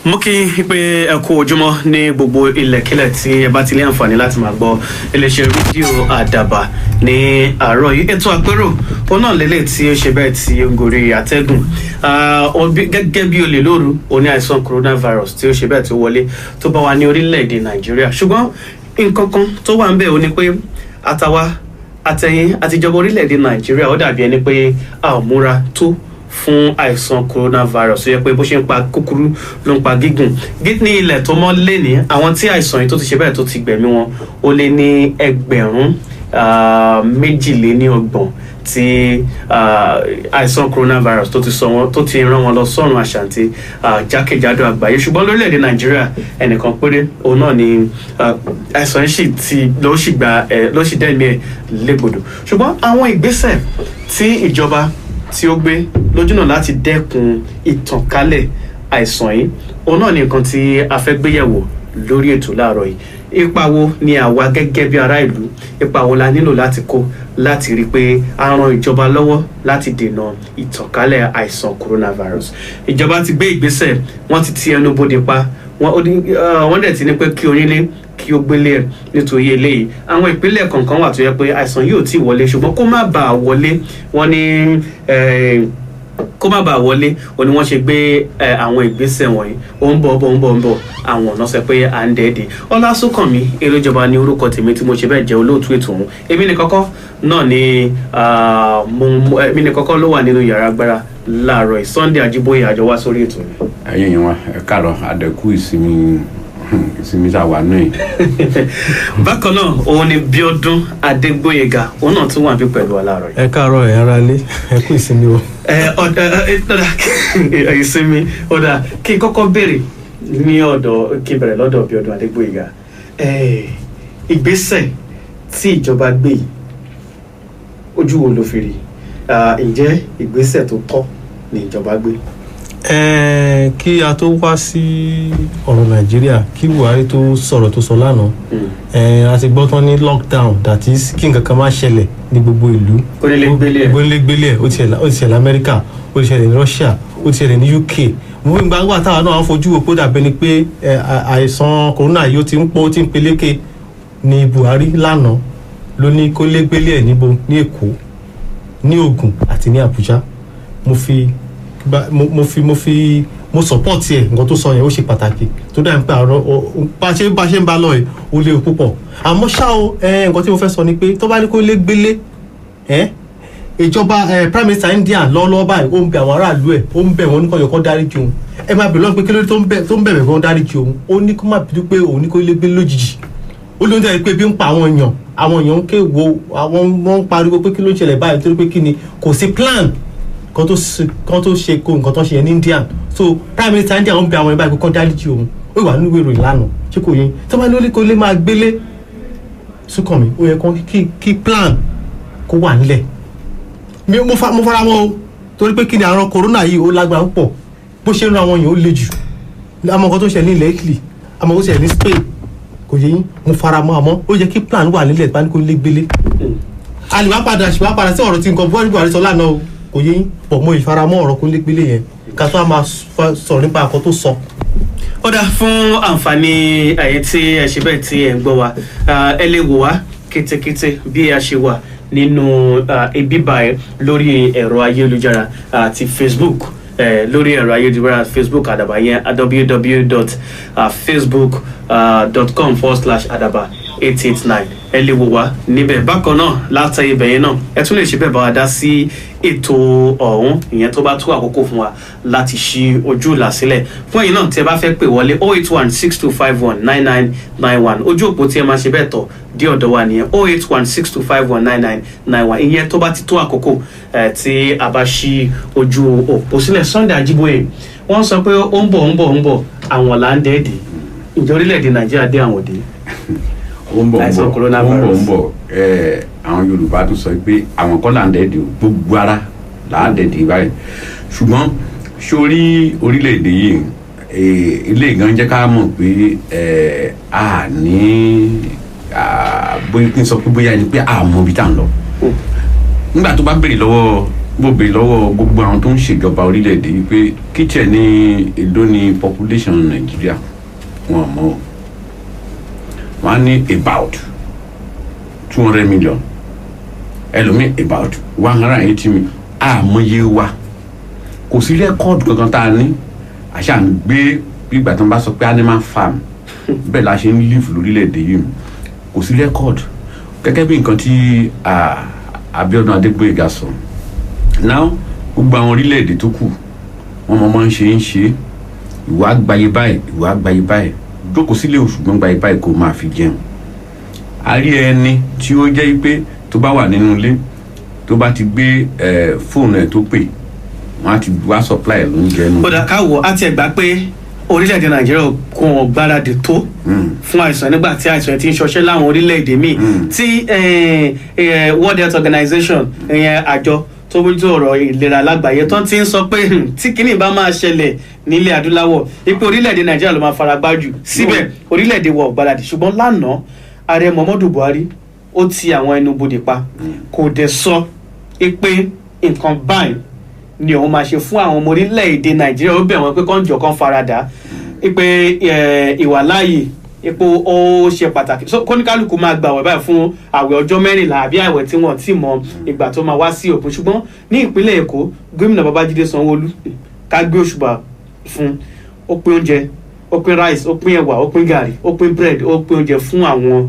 mo kí pé ẹ kú ojúmọ́ ní gbogbo ilẹ̀kílẹ̀ tí ẹ bá ti ní àǹfààní láti máa gbọ́ iléeṣẹ́ rédíò àdàbà ní àárọ̀ yìí. Ètò àpérò òun náà lélẹ̀ tí ó ṣe bẹ́ẹ̀ tí ó ń gorí àtẹ́gùn gẹ́gẹ́ bí olè lóru òní àìsàn coronavirus tí ó ṣe bẹ́ẹ̀ tí ó wọlé tó bá wa ní orílẹ̀-èdè Nàìjíríà. Ṣùgbọ́n nǹkan kan tó wà ń bẹ̀ ó ní pé àtàwa àtẹ̀yìn àtijọba orílẹ̀-èdè Nàìjíríà ó dàbí ẹni pé a ò múra tó fún àìsàn coronavirus ó yẹ pé bó ṣe ń pa kúkúrú ló ń pa gígùn ní ilẹ̀ tó mọ́ léni àwọn tí àìsàn yìí tó ti ṣe bẹ́ẹ̀ tó ti gbẹ̀mí wọn ó lé ní ẹgbẹ̀rún 22 tí àìsàn coronavirus tó ti sọ wọn tó ti rán wọn lọ sọ́run àṣàntì jákèjádò àgbáyé. Ṣùgbọ́n lórílẹ̀‐èdè Nàìjíríà ẹnìkan péré òun náà ni àìsàn yìí ló sì dẹ́mi ẹ̀ légbodò. Ṣùgbọ́n àwọn ìgbésẹ̀ tí ìjọba tí ó gbé lójúnà láti dẹ́kun ìtànkálẹ̀ àìsàn yìí òun náà ni nǹkan tí a fẹ́ gbéyẹ̀wò lórí ètò láàárọ̀ yìí. Ipa wo ni àwa gẹ́gẹ́ bí ará ìlú ipa wo la nílò láti kó láti rí i pé a ran ìjọba lọ́wọ́ láti dènà ìtànkálẹ̀ àìsàn coronavirus. Ìjọba ti gbé ìgbésẹ̀, wọ́n ti ti ẹnu bodè pa, wọ́n dẹ̀ ti ní pé kí onílé kí ó gbélé ẹ̀ nítorí eléyìí. Àwọn ìpínlẹ̀ kọ̀ọ̀kan wà tó yẹ pé àìsàn yóò tí wọlé ṣùgbọ́n kó má bàa wọlé wọ́n ní kó má bàa wọlé ó ní wọ́n ṣe gbé àwọn ìgbésẹ̀ wọ̀nyí. Ó ń bọ̀ àwọn ọ̀nà sọ pé à ń dẹ́ẹ̀dẹ̀. Ọlásùnkànmí Eréjọba ní orúkọ tèmi tí mo ṣe bẹ́ẹ̀ jẹ́ olóòtú ètò ọ̀hún. Èmi ní kọ́kọ́ náà ni èmi ní kọ́kọ́ ló wà nínú yàrá agbára láàárọ̀ Sunday Ajíbóyè àjọ wá sórí ètò mi. ẹ̀yin wa ẹ káàárọ̀ adẹ̀kú ìsinmi tá a wà náà. Bákan náà òun ni Bíọ́dún Adégbóyèga òun náà tún wà bí pẹ̀lú wa láàárọ̀ yìí. Ẹ káàárọ̀ ẹ̀ ara lé ẹ kú ìsinmi o. Ìsinmi ọ̀dà kí n kọ́kọ́ béèrè ní ọ̀dọ̀ kí n bẹ̀rẹ̀ lọ́dọ̀ Bíọ́dún Adégbóyèga. Ìgbésẹ̀ tí ìjọba gbé yìí ojú wo ló fi rí? Ǹjẹ́ ìgbésẹ̀ tó tọ́ ni ìjọba gbé? Kí a tó wá sí ọ̀rọ̀ Nàìjíríà kí Buhari tó sọ̀rọ̀ tó sọ lánàá a ti gbọ́ tán ní lockdown that is kí nǹkan kan máa ṣẹlẹ̀ ní gbogbo ìlú. Onílégbélé ẹ̀ ó ti ṣẹlẹ̀ Amẹ́ríkà, ó ti ṣẹlẹ̀ ní Russia, ó ti ṣẹlẹ̀ ní UK. mo fi gbàgbà táwa náà fojú wò pé dàbẹ́ ni pé àìsàn corona yìí ó ti ń pọ̀ ó ti ń peléke ní Buhari lánàá ló ní kó légbélé ẹ̀ níbo ní Èkó ní Ògùn àti ní Àbújá. mo support ẹ nǹkan tó sọ yẹn ó ṣe pàtàkì tó dáa pé àrọ bá ṣe ń bá lọ ẹ ó léwu púpọ̀. Àmọ́ ṣá o nǹkan tí mo fẹ́ sọ ni pé tó bá ní kó lé gbélé ìjọba Prime Minister India lọ́wọ́lọ́wọ́ báyìí ó ń bẹ àwọn aráàlú ẹ̀ ó ń bẹ̀ wọ́n ní kọ́ yọkọ́ dáríjì òun. Ẹ máa bẹ̀rẹ̀ lọ́wọ́ pé kí ló tó ń bẹ̀rẹ̀ kọ́ dáríjì òun. Ó ní kó má bínú pé òun ní kó lé gbélé lójijì. Ó ló ń jẹ́ pé bí ń pa àwọn èèyàn ń ké wo àwọn wọ́n ń pariwo pé kí ló ń ṣẹlẹ̀ báyìí torí pé kí ni kò sí plan kan tó ṣe kó nǹkan tó ṣe yẹn ní India. So Prime Minister India ń bẹ àwọn ìbáyìí kọ́ dáríjì òun. Ó wà nínú ìròyìn lánàá ṣé kò yín tó bá ní kó lé máa gbélé Súnkànmí ó yẹ kí plan kó wà nílẹ̀. Mo fara mọ́ o torí pé kí ni àrùn corona yìí ó lágbára púpọ̀ bó ṣe ń ran àwọn èèyàn ó le jù. Àmọ́ nǹkan tó ṣẹlẹ̀ ní ilẹ̀ Italy àmọ́ ó ṣẹlẹ̀ ní Spain kò yẹ yín mo fara mọ́ àmọ́ ó yẹ kí plan wà nílẹ̀ bá ní kó lé gbélé. A lè wá padà sí ọ̀rọ̀ tí nǹkan Buhari sọ lánàá o kò yẹ yín pọ̀ mọ́ ìfaramọ́ ọ̀rọ̀ kó lé gbélé yẹn ká tó a máa sọ̀rọ̀ nípa àkọ́ tó sọ. Ó dá fún àǹfààní àyè tí ẹ ṣe bẹ́ẹ̀ tí ẹ ń gbọ́ wa ẹ lè wò wá kétékété bí a ṣe wà nínú ibíbà ẹ lórí ẹ̀rọ ayélujára àti Facebook lórí ẹ̀rọ ayélujára Facebook àdàbà yẹn www.facebook.com/adaba889 ẹ lè wò wá níbẹ̀. Bákan náà láti ibẹ̀ yẹn náà ẹ tún lè ṣe bẹ́ẹ̀ bá wa dá sí ètò ọ̀hún ìyẹn tó bá tó àkókò fún wa láti ṣí ojú ìlà sílẹ̀ fún ẹ̀yin náà tí ẹ bá fẹ́ pè wọlé 08162519991 ojú òpó tí ẹ máa ṣe bẹ́ẹ̀ tọ̀ dé ọ̀dọ̀ wa nìyẹn 08162519991 ìyẹn tó bá ti tó àkókò tí a bá ṣí ojú òpó sílẹ̀. Sunday Ajíbóyè wọ́n sọ pé ó ń bọ̀ àwọn là ń dẹ́ẹ̀dì ìjọ orílẹ̀-èdè Nàìjíríà dé àwọn òde. ó ń bọ̀ àwọn Yorùbá tún sọ pé àwọn kọ́ là ń dẹ́ẹ̀dì gbogbo ara là ń dẹ́ẹ̀dì báyìí ṣùgbọ́n sórí orílẹ̀-èdè yìí ilé ìgan jẹ́ ká mọ̀ pé a ní bóyá kí n sọ pé bóyá ẹni pé a mọ ibi tá à ń lọ nígbà tó bá béèrè lọ́wọ́ mo bèèrè lọ́wọ́ gbogbo àwọn tó ń ṣèjọba orílẹ̀-èdè yìí pé kíchẹ̀ ní èlò ní population Nàìjíríà wọn mọ̀ ọ́ wọ́n á ní about 200 million ẹlòmíì about 180 million àmọye wa kò sí rẹ́kọ́ọ̀dù kankan tá a ní àṣà ń gbé ìgbà tó ń bá sọ pé animal farm bẹ́ẹ̀ la ṣe ń live lórílẹ̀‐èdè yìí kò sí rẹ́kọ́ọ̀dù gẹ́gẹ́ bí nǹkan tí Abíọ́dún Adégbóyèga sọ now gbogbo àwọn orílẹ̀‐èdè tó kù wọ́n máa ń ṣe ìwà àgbáyé báyìí jókòó sílé òṣùgbọ́n gbáyé báyìí kò máa fi jẹun a rí ẹni tí ó jẹ́ pé tó bá wà nínú ilé tó bá ti gbé fóònù ẹ̀ tó pè wọ́n á ti wá supply lóúnjẹ nù. kódà káwọ á tiẹ̀ gbà pé orílẹ̀-èdè Nàìjíríà kò wọ́n gbáradì tó fún àìsàn nígbà tí àìsàn ti ń ṣọṣẹ́ láwọn orílẹ̀-èdè míì tí World Health Organization ìyẹn àjọ tó bójú ọ̀rọ̀ ìlera lágbàáyé tó ti ń sọ pé tí kinní bá máa ṣẹlẹ̀ nílẹ̀ adúláwọ̀ ipò orílẹ̀-èdè Nàìjíríà ló máa fara gbá jù síbẹ̀ orílẹ̀-èdè wọ̀ gbáradì ṣùgbọ́n lánàá ààrẹ Muhammadu Buhari ó ti àwọn ẹnubodè pa kò dẹ̀ sọ pé nǹkan báyìí ni òun máa ṣe fún àwọn ọmọ orílẹ̀-èdè Nàìjíríà ó bẹ̀ wọ́n pé kán jọ kán faradà pé ìwàláàyè ipò ó ṣe pàtàkì kóníkálùkù máa gbà wẹ̀ báyìí fún àwẹ̀ ọjọ́ 14 àbí àwẹ̀ tí wọ́n ti mọ ìgbà tó máa wá sí òpin ṣùgbọ́n ní ìpínlẹ̀ Èkó gómìnà Babájídé Sanwó-Olú ká gbé òṣùbà fún ó pín oúnjẹ ó pín rice ó pín ẹ̀wà ó pín gàrí ó pín bread ó pín oúnjẹ fún àwọn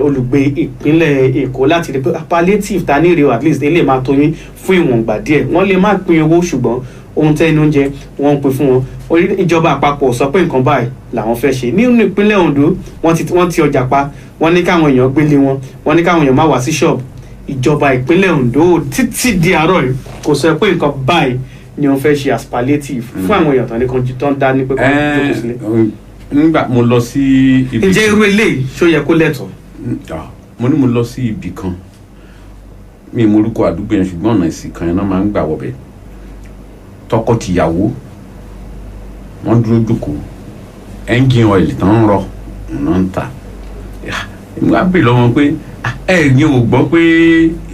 olùgbé ìpínlẹ̀ Èkó láti rí pé palliative ta ní ìrè at least ilé máa tóyún fún ìwọ̀ngbà díẹ̀ wọ́n lè má pín owó ṣùgbọ́n ohun tẹ́ inú oúnjẹ wọ́n ń pín fún wọn ìjọba àpapọ̀ sọ pé nǹkan báyìí làwọn fẹ́ ṣe nínú ìpínlẹ̀ Ondo wọ́n ti ọjà pa wọ́n ní káwọn èèyàn gbélé wọn wọ́n ní káwọn èèyàn má wá sí ṣọ́ọ̀bù ìjọba ìpínlẹ̀ Ondo títí di àárọ̀ yìí kò sọ pé nǹkan báyìí ni wọ́n fẹ́ ṣe as palliative fún àwọn èèyàn tán ní kan tó ń dá ní pé kó jókòó sílé. nígbà mo lọ sí ibi. ǹjẹ́ irú eléyìí ṣó yẹ kó lẹ́tọ̀ọ́. mo ní mo lọ sí ibì kan mi mo orúkọ àdúgbò yẹn ṣùgbọ́n ọ̀nà ìsìn kan yẹn náà máa ń gbà wọ̀bẹ̀ tọkọ-tìyàwó wọ́n dúró jókòó engine oil tán ń rọ ọ̀nà ń ta ìmúra bè lọ́wọ́ pé ẹ̀yin ò gbọ́ pé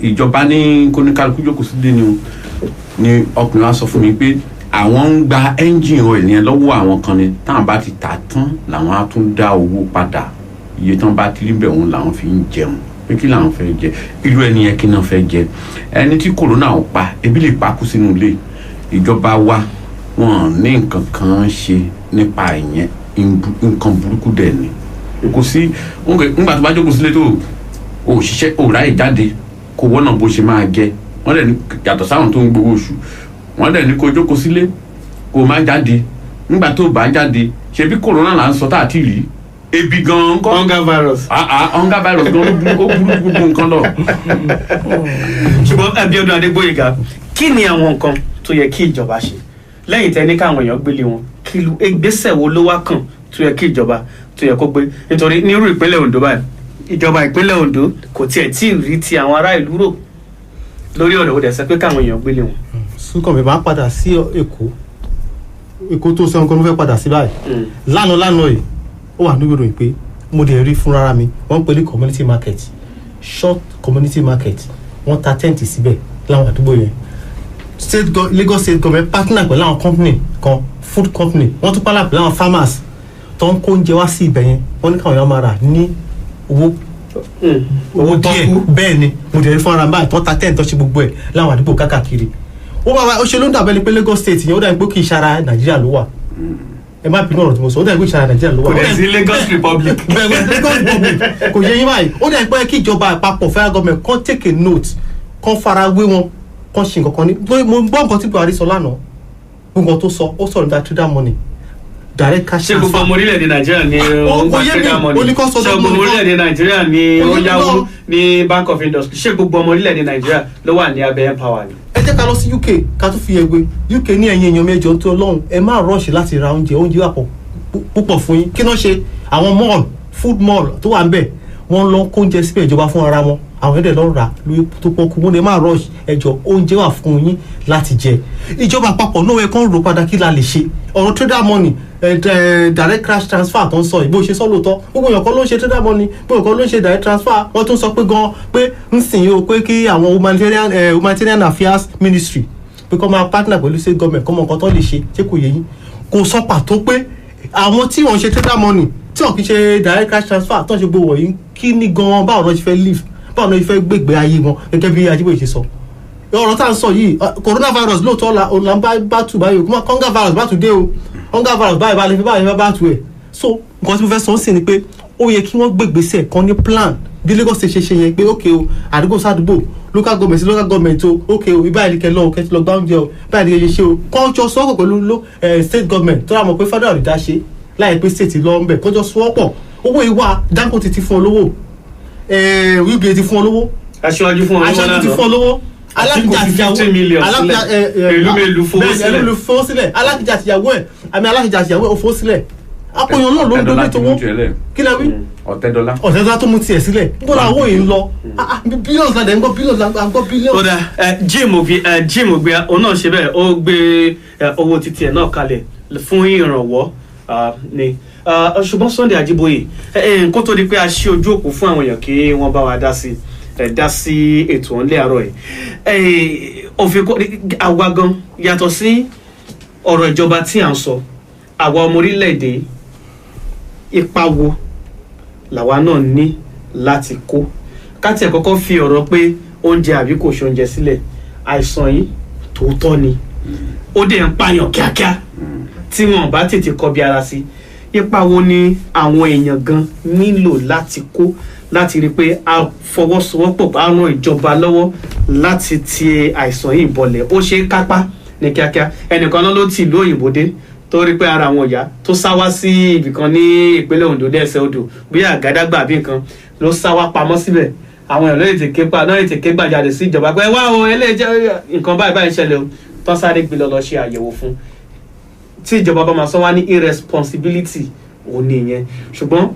ìjọba ní kóníkálukú jókòó sílé ni ọkùnrin wa sọ fún mi pé àwọn ń gba engine oil yẹn lọ́wọ́ àwọn kan ni táwọn bá ti tà tán làwọn á tún dá owó padà iye tán bá ti rí bẹ̀ wọ́n làwọn fi ń jẹun pé kí làwọn fẹ́ jẹ irú ẹni yẹn kí náà fẹ́ jẹ ẹni tí kòrónà ò pa ebi lè pa kú sínú ilé ìjọba wa wọn ní nǹkan kan ṣe nípa ìyẹn nǹkan burúkú dẹ̀ ni kò sí nígbà tó bá jókòó sílé tó o ṣiṣẹ́ o ráyè jáde kò wọ́nà bó ṣe máa jẹ wọ́n dẹ̀ ní yàtọ̀ sáwọn tó ń gbowó oṣù wọ́n dẹ̀ ní kó jókòó sílé kó má jáde nígbà tó bá jáde ṣebí kòrónà là ń sọ tá à ti rí ebi gan kọ́ hunger virus. Hunger virus gan ó burú gbogbo nǹkan lọ. ṣùgbọ́n Abíọ́dún Adégbóyèga kí ni àwọn nǹkan tó yẹ kí ìjọba ṣe lẹ́yìn tẹ́ ní káwọn èèyàn gbélé wọn kí ìgbésẹ̀ wo ló wá kàn tó yẹ kí ìjọba tó yẹ kó gbé nítorí nírú ìpínlẹ̀ Ondo báyìí ìjọba ìpínlẹ̀ Ondo kò tiẹ̀ tí ì rí ti àwọn ará ìlú rò lórí ọ̀rọ̀ ó dẹ̀ sẹ́ pé káwọn èèyàn gbélé wọn. Súnkàn mi máa padà sí Èkó tó sọ nǹkan ló fẹ́ padà sí báyìí lánàá yìí ó wà níbi ìròyìn pé mo dẹ̀ rí fúnra mi wọ́n ń pè ní community market short community market wọ́n ta tẹ́ǹtì síbẹ̀ láwọn àdúgbò yẹn Lagos state government partner pẹ̀lú àwọn company kan food company wọ́n tún pàlà pẹ̀lú àwọn farmers tó ń kó oúnjẹ wá sí ibẹ̀ yẹn wọ́n ní káwọn èèyàn máa rà ní owó díẹ̀ bẹ́ẹ̀ ni mo dẹ̀ rí fúnra mi báyìí tó ta tẹ́ǹtì tó ṣe gbogbo ẹ̀ láwọn àdúgbò káàkiri ó ṣe ló ń dàbẹ́ ni pé Lagos state yẹn ó dàbí pé kì í ṣara Nàìjíríà ló wà ẹ má bínú ọ̀rọ̀ tí mo sọ ó dàbí pé ìṣara Nàìjíríà ló wà. kò dẹ̀ sí Lagos Republic. bẹ́ẹ̀ Lagos Republic kò yẹ yín báyìí ó dàbí pé kí ìjọba àpapọ̀ federal government kan take a note kan fara wé wọn kan ṣe nǹkan kan ní mo gbọ́ nǹkan tí Buhari sọ lánàá gbogbo tó sọ ó sọ̀rọ̀ nípa trader money direct cash transfer. ṣé gbogbo ọmọ orílẹ̀-èdè Nàìjíríà ni ó ń gba trader money ṣé gbogbo ọmọ orílẹ̀-èdè Nàìjíríà ni ó yáwó ní Bank of Industry ṣé gbogbo ọmọ orílẹ̀-èdè Nàìjíríà ló wà ní abẹ́ empower ni. ẹ jẹ́ ká lọ sí UK ká tún fi ẹgbẹ́ UK ní ẹ̀yìn èèyàn mẹ́jọ tó lọ́hùn ẹ má rọ́ọ̀ṣì láti ra oúnjẹ wà púpọ̀ fún yín kí náà ṣe àwọn mall food mall tó wà ń bẹ̀ wọ́n lọ kó oúnjẹ síbẹ̀ ìjọba fún ara wọn àwọn ẹ̀dẹ̀ lọ rà lórí tó pọ́kú wọn lè má rush ẹjọ́ oúnjẹ wà fún yín láti jẹ ìjọba àpapọ̀ náà ẹ̀ kàn rò padà kí la lè ṣe ọ̀rọ̀ trader money direct cash transfer tó ń sọ ìbò ṣe sọ lóòótọ́ gbogbo èèyàn kan ló ń ṣe trader money gbogbo èèyàn kan ló ń ṣe direct transfer wọ́n tún sọ pé gan pé ń sìn yìí o pé kí àwọn humanitarian affairs ministry pé kọ́ máa partner pẹ̀lú state government kọ́ mọ nǹkan tó lè ṣe ṣé kò yé yín kò sọ pàtó pé àwọn tí wọ́n ṣe trader money tí wọ́n kì í ṣe direct cash transfer tó ń ṣe gbogbo wọ̀nyí kí ni gan báwo ló ṣe fẹ́ live báwo ló ṣe fẹ́ gbégbé ayé wọn gẹ́gẹ́ bí Ajíbóyè ṣe sọ ọ̀rọ̀ tá à ń sọ yìí coronavirus lóòótọ́ la ń bá tù báyìí kó má hunger virus bá tù dé o hunger virus báyìí bá tù ẹ̀ so nǹkan tí mo fẹ́ sọ sí ni pé ó yẹ kí wọ́n gbégbèsè kan ní plan bí Lagos ṣe ṣe yẹn pé ok o àdúgbò sádùúgbò local government sí local government o ok o ibà ìdíkẹ́ lọ o kẹ́tí lọ gbá oúnjẹ o ibà ìdíkẹ́ ṣe o kọ́jọ sọ́kọ̀ pẹ̀lú state government tó rà mọ̀ pé federal rí dá ṣe láì pé state lọ ń bẹ̀ kọ́jọ sọ́pọ̀ owó ìwà Dangote ti fún ọ lówó wíìgì ti fún ọ lówó aṣáájú fún ọ lówó alákìjà àtìyàwó èlú fowó sílẹ̀ alákìjà àtìyàwó ẹ̀ àmì alákìjà àtìyàwó ẹ̀ ò fowó sílẹ̀ akọyàn náà ló ń dorí tó wọ́n kí lẹ wí ọ̀tẹ́dọ́lá tó mú tiẹ̀ sílẹ̀ nígbà owó yìí ń lọ bílíọ̀nù láti ń gbọ́ bílíọ̀nù. ó dà Jim ògbé òun náà ṣe bẹ́ẹ̀ ó gbé owó títí ẹ̀ náà kalẹ̀ fún ìrànwọ́ ni ṣùgbọ́n Sunday Ajíbóyè kó tó di pé a ṣí ojú òpó fún àwọn èèyàn kí wọ́n bá wa dá sí ètò ọ̀nlẹ̀ àárọ̀ yìí òfin àwa gan yàtọ̀ sí ọ̀rọ̀ ìjọba tí à ń sọ àwa ọmọ orílẹ̀-èdè ipa wo làwa náà ní láti kó káti ẹ̀ kọ́kọ́ fi ọ̀rọ̀ pé oúnjẹ àbí kò ṣe oúnjẹ sílẹ̀ àìsàn yìí tòótọ́ ni ó dẹ̀ ń pààyàn kíákíá tí wọn bá tètè kọbi ara sí ipa wo ni àwọn èèyàn gan nílò láti kó láti rí i pé a fọwọ́sowọ́pọ̀ bá ràn ìjọba lọ́wọ́ láti ti àìsàn yìí bọlẹ̀ ó ṣe é kápá ní kíákíá ẹnìkan náà ló ti ìlú òyìnbó dé tó rí pé ara àwọn ọ̀yá tó sá wá sí ibìkan ní ìpínlẹ̀ Ondo dẹ́sẹ̀ odò bí àgádágbà àbí nǹkan ló sá wá pamọ́ síbẹ̀ àwọn èèyàn lóye tèké gbàjáde sí ìjọba pé wá o eléjẹ́ nǹkan báyìí ṣẹlẹ̀ o tó sáré gbé lọ ṣe àyẹ̀wò fún tí ìjọba bá máa sọ wá ní irresponsibility òun ni ìyẹn ṣùgbọ́n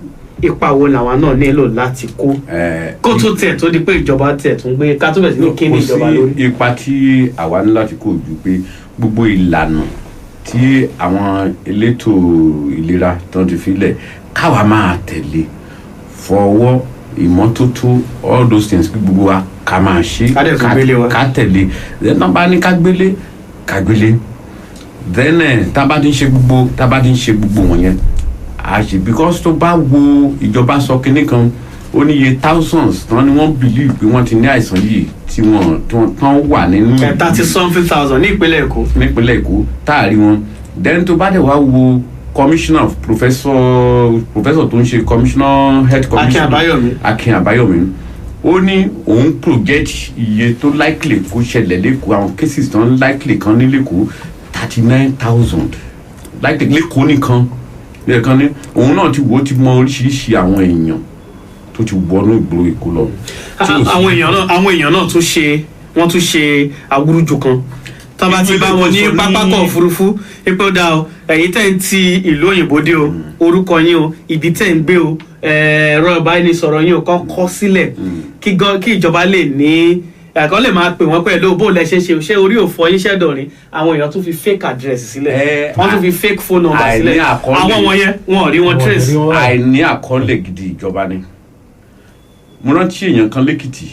ipa wo làwọn náà nílò láti kó tó tẹ̀ tó di pé ìjọba tẹ̀ tún gbé ká tó bẹ̀ sí ní kí ní ìjọba lórí. kò sí ipa tí àwa ní láti kó ju pé gbogbo ìlànà tí àwọn elétò ìlera tó ti filẹ̀ káwa máa tẹ̀lé fọwọ́ ìmọ́tótó all those things kí gbogbo wa ká máa ṣe ká tẹ̀lé then tá bá ní ká gbélé then tá bá ti ń ṣe gbogbo wọ̀nyẹn àṣì because tó bá wo ìjọba sọ kinní kan ó ní iye thousands tán ni wọ́n believe pé wọ́n ti ní àìsàn yìí tí wọ́n tán wà nínú 30-something ní ìpínlẹ̀ Èkó táàrí wọn then tó bá dẹ̀ wá wo commissioner professor tó ń ṣe commissioner health commissioner Akin Àbáyọ̀mí ó ní òun project iye tó likely kó ṣẹlẹ̀ lẹ́kọ̀ọ́ àwọn cases tán likely kan ní lẹ́kọ̀ọ́ 39,000 likely lẹ́kọ̀ọ́ nìkan lẹ́ẹ̀kan ní òun náà ti wò ó ti mọ oríṣiríṣi àwọn èèyàn tó ti wọnú ìgboro Èkó lọ. àwọn èèyàn náà tún ṣe awúrúju kan tó bá ti bá wọn ní pápákọ̀ òfurufú pé ó dáa o ẹ̀yin tẹ̀ ń ti ìlú òyìnbó dé o orúkọ yín o ibi tẹ̀ ń gbé o ẹ̀rọ ìbánisọ̀rọ̀ yín o kàn kọ́ sílẹ̀ kí ìjọba lè ní ẹ̀kọ́ lè máa pè wọ́n pẹ̀lú bó lẹ ṣe orí òfò yín ṣẹ́dọ̀rin àwọn èèyàn tún fi fake address sílẹ̀ wọ́n tún fi fake phone number sílẹ̀ àwọn wọ̀nyẹn wọn ò rí wọn trace. àìní àkọọ́lẹ̀ gidi ìjọba ni mo rántí èèyàn kan lẹ́kìtì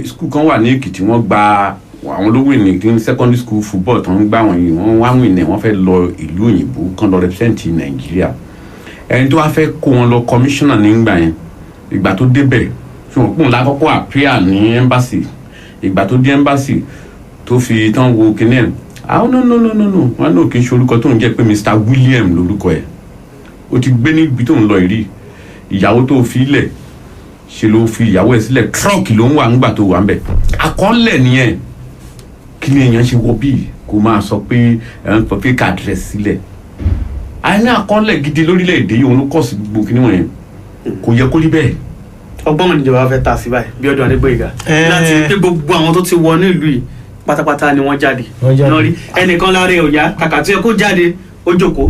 skul kan wà ní Èkìtì wọ́n gba àwọn olówó ní secondary school football tó ń gbà wọ́n yìí wọ́n wá wìn náà wọ́n fẹ́ lọ ìlú òyìnbó kan lọ represent Nàìjíríà ẹni tó wá fẹ́ kó wọn lọ commissioner nígbà yẹn ìgbà tó débẹ̀ ṣùgbọ́n pòun lákọ́kọ́ appear ní embassy ìgbà tó dé embassy tó fi tán wo kinní ẹ̀ no wọn náà kì í ṣe orúkọ tó ń jẹ́ pé Mr. William lórúkọ ẹ̀ ó ti gbé níbi tó ń lọ ìrí ìyàwó tó fi ilẹ̀ ṣe ló fi ìyàwó ẹ̀ sílẹ̀ truck ló ń wà ńgbà tó wà ń bẹ̀ àkọọ́lẹ̀ nìyẹn kí ni èèyàn ṣe wọ bíi kó máa sọ pé ẹ̀ ń pọ̀ fake address sílẹ̀ àìní àkọọ́lẹ̀ gidi lórílẹ̀‐èdè yìí òun ló kọ̀ sí gbogbo kinní wọ̀nyẹn kò yẹ kó rí bẹ́ẹ̀. ọgbọ́n mi níjọba fẹ́ ta sí báyìí bí Ọdún Adégbóyèga láti pé gbogbo àwọn tó ti wọ ní ìlú yìí pátápátá ni wọ́n jáde náà rí ẹnìkan lára ọ̀yá kàkà tó yẹ kó jáde ó jókòó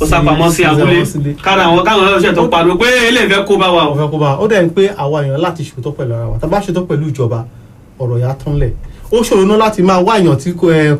ó sápamọ́ sí abúlé káwọn ọlọ́ṣẹ́ tó pariwo pé eléyìí fẹ́ kó bá wa o. ọ̀fẹ́ kó bá ó dẹ̀ ń pé àwa èèyàn láti ṣòótọ́ pẹ̀lú ara wa tá a bá ṣòótọ́ pẹ̀lú ìjọba ọ̀rọ̀ yà á tán lẹ̀ ó ṣòro náà láti máa wá èèyàn tí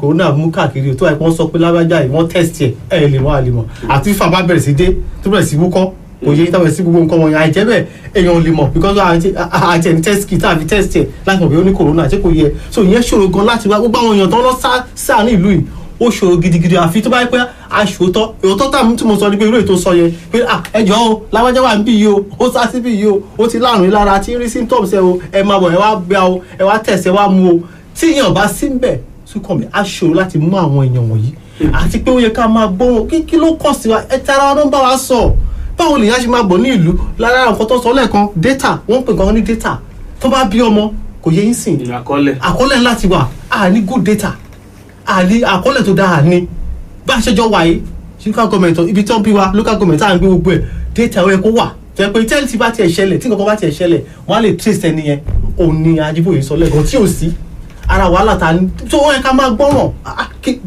kòrónà mú káàkiri tó àìpọ́n sọ pé lábájá yìí wọ́n test ẹ̀ lè mọ́ àlè mọ́ àti fífa bá bẹ̀rẹ̀ sí dé tó bẹ̀rẹ̀ sí wúkọ́ kò yẹ ìtàwẹ̀ sí gbogbo nǹkan wọ̀nyí àìjẹ́ bẹ́ẹ̀ èèyàn lè mọ̀ because àti ẹni test kit àfi test ẹ̀ láti mọ̀ bí ó ní kòrónà àti kò yẹ so ìyẹn ṣòro gan láti wá gbogbo àwọn èèyàn tó ń lọ sáà ní ìlú yìí ó ṣòro gidigidi àfi tó bá yẹ pé aṣòótọ́ òótọ́ tàbí tí mo sọ ni pé irú ètò sọ yẹn pé ẹjọ́ o láwájá wà ń bí yìí o ó sá sí bí yìí o ó ti láàrùn lára tí ń rí symptoms ẹ o ẹ máa bọ̀ ẹ wá gbá o ẹ wá tẹ̀sẹ̀ wá mú o tí èèyàn bá sí ń bẹ̀ Súnkànmí á ṣòro láti mú àwọn èèyàn wọ̀nyí àti pé ó yẹ ká máa gbóhùn kí ló kọ̀ sí wa ẹ tara ọdún bá wa sọ báwo lèèyàn ṣe máa bọ̀ ní ìlú lára nǹkan tó sọ lẹ́ẹ̀kan data wọ́n pè gan ní data tó bá bí ọmọ kò yẹ yín sìn àkọọ́lẹ̀ láti wà á ní good data àní àkọọ́lẹ̀ tó dáa ní bá a ṣẹjọ́ wáyé local government ibi tí wọ́n bí wa local government à ń gbé gbogbo ẹ̀ data ẹ̀ kó wà jẹ́ pé tẹ́lẹ̀ tí bá tiẹ̀ ṣẹlẹ̀ tí nǹkan bá tiẹ̀ ṣẹlẹ̀ wọ́n á lè trace ẹni yẹn òun ni Ajíbóyè sọ lẹ́ẹ̀kan tí ò sí ara wàhálà ta ni tó wọ́n yẹ ká máa gbọ́ràn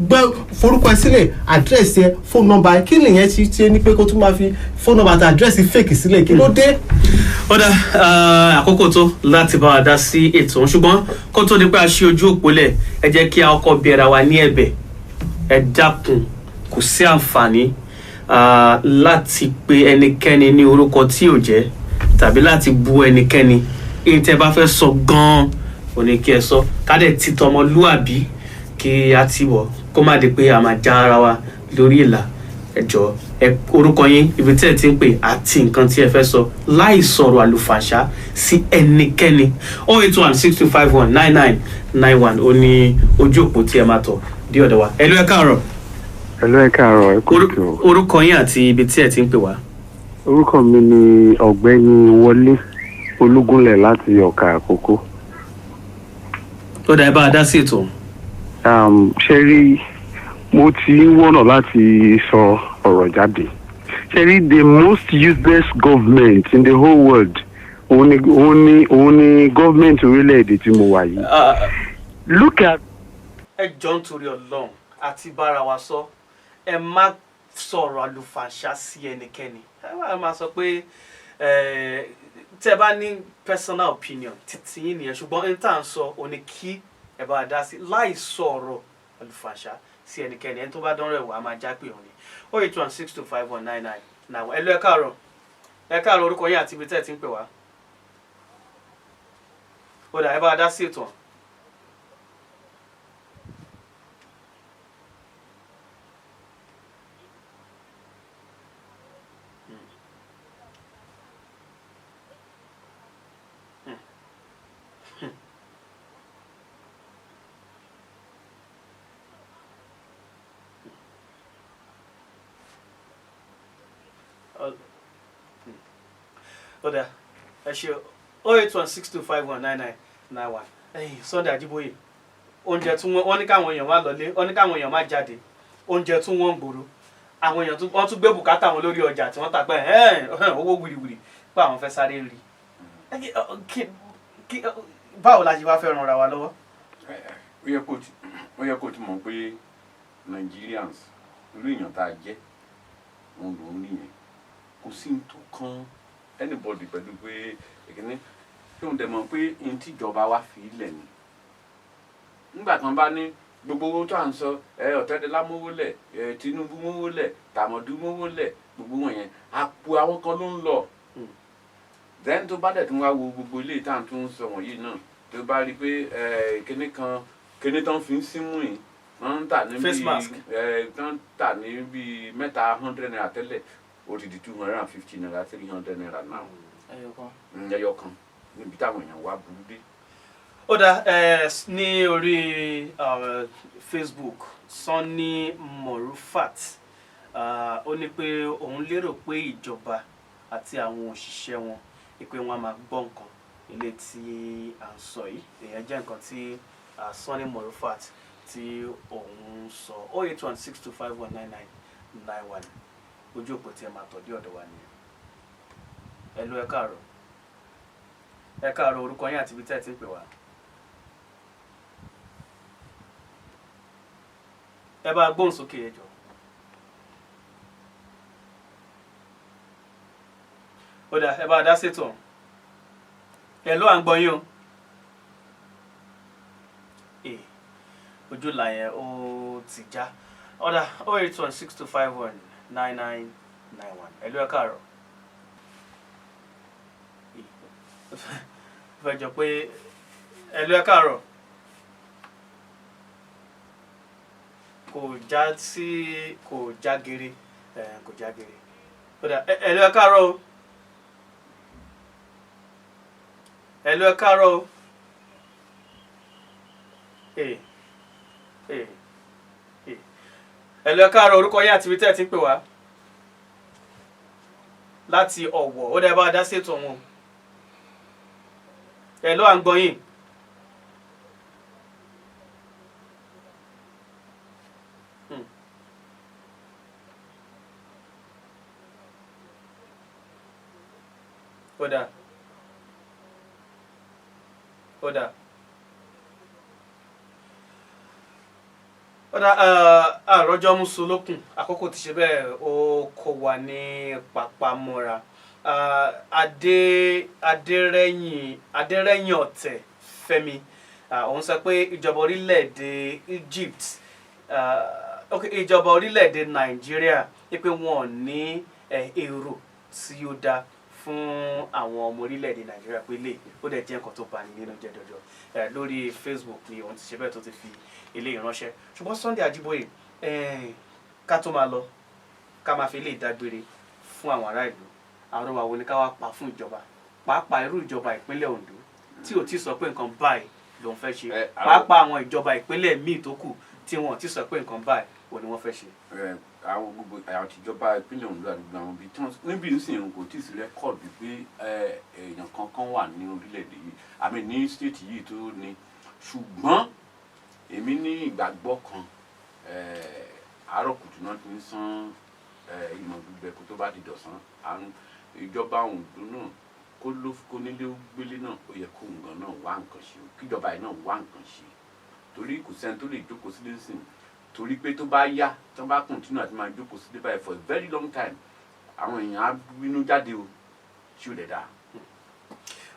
gbẹ́ forúkọ ẹ sílẹ̀ àdírẹ́sì ẹ fóònù nọ́mbà ẹ kí nìyẹn ti ní pé kó tún máa fi fóònù nọ́mbà àti àdírẹ́sì fake sílẹ̀ kí ló dé. ó dá àkókò tó láti bá wa dá sí ètò ṣùgbọ́n kó tó di pé a ṣí ojú òpó lẹ̀ ẹ jẹ́ kí a kọ́kọ́ bi ara wa ní ẹ̀bẹ̀ ẹ dákun kò sí àǹfààní láti pe ẹnikẹ́ni ní orúkọ tí ò jẹ́ tàbí láti bu ẹnikẹ́ni èyí tẹ́ bá fẹ́ sọ gan-an ò ní kí ẹ sọ kádẹ̀ ti tọmọlúàbí kí a ti wọ̀ kó má di pé a máa já ara wa lórí ìlà ẹ jọ̀ọ́ ẹ orúkọ yín ibi tí ẹ ti ń pè àti nǹkan tí ẹ fẹ́ sọ láì sọ̀rọ̀ àlùfàǹṣá sí ẹnikẹ́ni 08162519991 ó ní ojú òpó tí ẹ máa tọ̀ dí ọ̀dọ̀ wa ẹ ló ẹ káàárọ̀. Hello, ẹ káàárọ̀, ẹ kú ètò. Orúkọ yín àti ibi tí ẹ ti ń pè wá. Orúkọ mi ni Ọ̀gbẹ́ni Wọlé Olúgúnlẹ̀ láti Ọ̀kà Àkókó. Ó dá ẹ bá a dá sí ètò. Ṣé rí mo ti ń wọ̀nà láti sọ ọ̀rọ̀ jáde. Ṣé rí the most useless government in the whole world òun ni government orílẹ̀-èdè tí mo wà yìí. Look at. Ẹ jọ̀ọ́ nítorí Ọlọ́run àti bára wa sọ. Ẹ má sọ̀rọ̀ àlùfàǹṣá sí ẹnikẹ́ni ẹ máa sọ pé tẹ́ bá ní personal opinion títí yín nìyẹn ṣùgbọ́n ẹni tá à ń sọ ò ní kí ẹ bá dá sí láì sọ̀rọ̀ àlùfàǹṣá sí ẹnikẹ́ni ẹni tó bá dánrọ̀ ẹ̀wọ̀ á máa já pé òun ni 08162519991 ẹ lọ ẹ káàárọ̀ orúkọ yín àti ibi tẹ́ ẹ ti ń pè wá ó dà ẹ bá dá sí ètò. Oda, ẹ ṣe 08162519991 Sunday Ajíbóyè oúnjẹ tún wọ́n ní káwọn èèyàn má lọlé wọ́n ní káwọn èèyàn má jáde oúnjẹ tún wọ́n ń gbòòrò àwọn èèyàn wọ́n tún gbé bùkátà wọn lórí ọjà tí wọ́n tà pé owó wìrìwìrì pé àwọn fẹ́ sáré rí báwo la ṣe wá fẹ́ ran ra wa lọ́wọ́. ó yẹ kó ti mọ̀ pé Nigerians irú èèyàn tá a jẹ́ òun lòún nìyẹn kò sí ní tó kán anybody pẹ̀lú pé ìkíní tí òun dẹ̀ mọ̀ pé ní tíjọba wa fi ilẹ̀ ni nígbà kan bá ní gbogbo owó tó à ń sọ Ọ̀tẹ́dọ́lá mówó lẹ̀ Tinubu mówó lẹ̀ Tàmọ̀dù mówó lẹ̀ gbogbo wọn yẹn àpò àwọn kan ló ń lọ then tó bá dẹ̀ tún wá wo gbogbo ilé ìtàn tó ń sọ wọ̀nyí náà tó bá rí pé kíní tán fi ń símú yìí wọ́n ń tà ní bíi wọ́n ń tà ní bíi mẹ́ta 100 naira tẹ́lẹ̀ odidi 250 naira 300 naira now. ẹyọ kan níbi táwọn èèyàn wá burú dé. ó dá ní orí Facebook Sanni Morufat ó ní pé òun lérò pé ìjọba àti àwọn òṣìṣẹ́ wọn pé wọ́n máa gbọ́ nǹkan ilé tí à ń sọ yìí èèyàn jẹ́ nǹkan tí Sanni Morufat tí òun sọ 08162519991 ojú òpó tí ẹ máa tọ̀ dé ọ̀dọ̀ wa nìyẹn. ẹ lọ ẹ káàárọ̀ orúkọ yín àti ibi tẹ́ ẹ ti ń pè wá. ẹ bá gbóhùn sókè ẹ jọ̀ọ́. ó dà ẹ bá a dá ṣètò ẹ ló à ń gbọ́ yín o ojú là yẹn ó ti já ó dà 08162519991 ẹ ló ẹ káàárọ̀ fẹ́ jọ pé ẹ ló ẹ káàárọ̀ kò já gere ó dà ẹ ló ẹ káàárọ̀ o ẹ ló ẹ káàárọ̀ o ẹ ló ẹ káàárọ̀ orúkọ yín àti ibi tẹ́ ẹ ti ń pè wá láti Ọ̀wọ̀ ó dà bá a dá ṣètò wọn ẹ ló à ń gbọ́ yín. ó dà àròjọ mùsùlùkùn àkókò ti ṣe bẹ́ẹ̀ ó kó wa ní papamọ́ra adérẹ́yìn ọ̀tẹ̀ Fẹ́mi òun sọ pé ìjọba orílẹ̀-èdè Egypt ìjọba orílẹ̀-èdè Nàìjíríà pé wọn ò ní èrò tí ó dáa fún àwọn ọmọ orílẹ̀-èdè Nàìjíríà pé lè ó dẹ̀ jẹ́ nǹkan tó bani nínú jẹ́ dọ́jọ́ lórí Facebook ni òun ti ṣe bẹ́ẹ̀ tó ti fi ilé ìránṣẹ́ ṣùgbọ́n Sunday Ajíbóyè ká tó máa lọ ká máa fi ilé ìdágbére fún àwọn ará ìlú àwọn ọmọ àwọn ni ká wá pa fún ìjọba pàápàá irú ìjọba ìpínlẹ̀ Ondo tí ò tí sọ pé nǹkan báyìí lòun fẹ́ ṣe pàápàá àwọn ìjọba ìpínlẹ̀ míì tó kù tí wọn ò tí sọ pé nǹkan báyìí òun ni wọ́n fẹ́ ṣe. àwọn gbogbo àtijọba ìpínlẹ̀ Ondo àdúgbò àwọn ibi tí wọ́n níbi nísìnyí kò tí ì sí rẹ́kọ̀dù pé èèyàn kankan wà ní orílẹ̀-èdè yìí àmì ní stéètì yìí tó ní ṣùgbọ́n èmi ní ìgbàgbọ́ kan àárọ̀ kùtù náà ti ń san ìmọ̀ gbígbẹ kó tó bá di dọ̀sán àrùn ìjọba Ondo náà kó nílé gbélé náà ó yẹ kó nǹkan náà wá nǹkan ṣe kíjọba yìí náà wá nǹkan ṣe torí kò sẹ́ni tó lè jókòó sílé sìn torí pé tó bá yá tó bá kùntínú àti máa jókòó sílé báyìí for a very long time àwọn èèyàn á bínú jáde o ṣé ò lè dáa.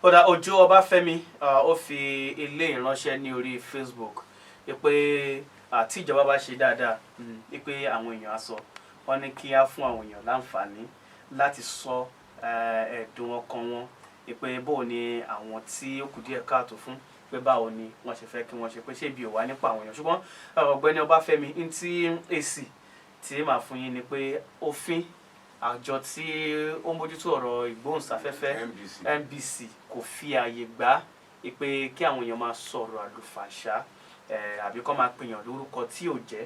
ọ̀dà Òjó Ọbáfẹ́mi ó fi ilé ìránṣẹ́ ní orí Facebook pé tí ìjọba bá ṣe dáadáa pé àwọn èèyàn á sọ wọ́n ní kí á fún àwọn èèyàn láǹfààní láti sọ ẹ̀dùn ọkàn wọn pé bóò ni àwọn tí ó kù díẹ̀ káàtó fún pé báwo ni wọ́n ṣe fẹ́ kí wọ́n ṣe pé ṣé ibi ò wá nípa àwọn èèyàn ṣùgbọ́n ọ̀gbẹ́ni Ọbáfẹ́mi ní tí èsì tí màá fún yín ni pé òfin àjọ tí ó ń bójútó ọ̀rọ̀ ìgbóhùnsáfẹ́fẹ́ NBC kò fi ààyè gbà pé kí àwọn èèyàn máa sọ̀rọ̀ àlùfàǹṣá àbí kó máa pèèyàn lórúkọ tí ò jẹ́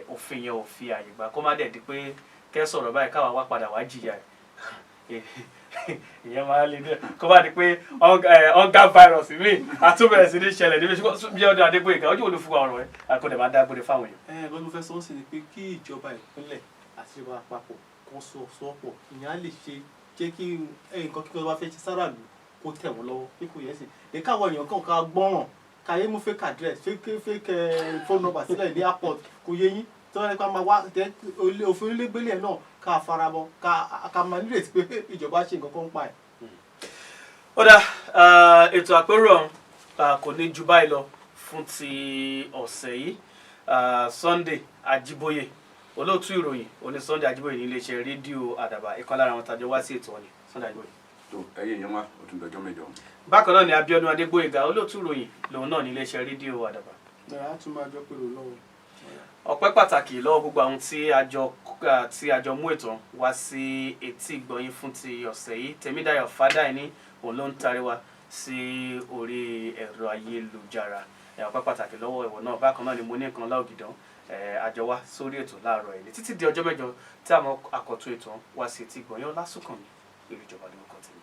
òfin yẹn ò fi ààyè gbà kó má dẹ̀ di pé kẹ́ sọ̀rọ̀ báyìí káwa wá padà wá jìyà ìyẹn máa lè dé kó bá di pé ọ̀gá virus mi àtúbẹ̀rẹ̀ sí ní ṣẹlẹ̀ níbi bí ọdún Adégbóyèga ojú olùfúnwa ọ̀rọ̀ ẹ̀ àkọlẹ̀ máa dágbére fáwọn èèyàn. lọ́dún fẹ́ sọ́ọ́sì ni pé kí ìjọba ìpínlẹ̀ àti ìjọba àpapọ̀ kan sọ́pọ̀ ìyẹn á lè ṣe jẹ́ kí nǹkan kíkọ́ bá fẹ́ ṣe sáràlú kó tẹ̀ wọ́n lọ́wọ́ pé kò yẹ sí ní káwọn èèyàn kàn ká gbọ́ràn káyé mú fake address fake phone number sílẹ̀ ní airport kò yẹ yín tí wọ́n ní ká máa wá òfin onílégbélé náà ká farabọ ká máa nírètí pé ìjọba ṣe nǹkan kan pa ẹ̀. ó dà ètò àpérò ọ̀hún kò ní ju báyìí lọ fún ti ọ̀sẹ̀ yìí Sunday Ajíbóyè olóòtú ìròyìn oní Sunday Ajíbóyè ní iléeṣẹ́ rédíò Àdàbà ìkan lára àwọn tàjọ wá sí ètò ọ̀nì Sunday Ajíbóyè. tó ẹyẹ èèyàn wá ó tún dọjọ́ mẹ́jọ. bákan náà ni Abíọ́dún Adégbóyèga olóòtú ìròyìn lòun náà ní iléeṣẹ́ rédíò Àdàbà. a tún máa jọ pèrò lọ́wọ́. ọpẹ́ pàtàkì lọ́wọ́ gbogbo àwọn tí a jọ mú ètò wá sí etí ìgbọ̀yìn fún ti ọ̀sẹ̀ yìí Tèmídayọ̀ Fádáìní òun ló ń tarí wa sí orí ẹ̀rọ ayélujára ọpẹ́ pàtàkì lọ́wọ́ ìwọ náà bákan náà ni mo ní nǹkan láògìdán àjọ wá sórí ètò láàárọ̀ ẹ̀ ní títí di ọjọ́ mẹ́jọ tí àwọn àkọ́tún ètò wá sí etí ìgbọ̀yìn Ọlásùnkànmí ìrìjọba lórúkọ tèmi.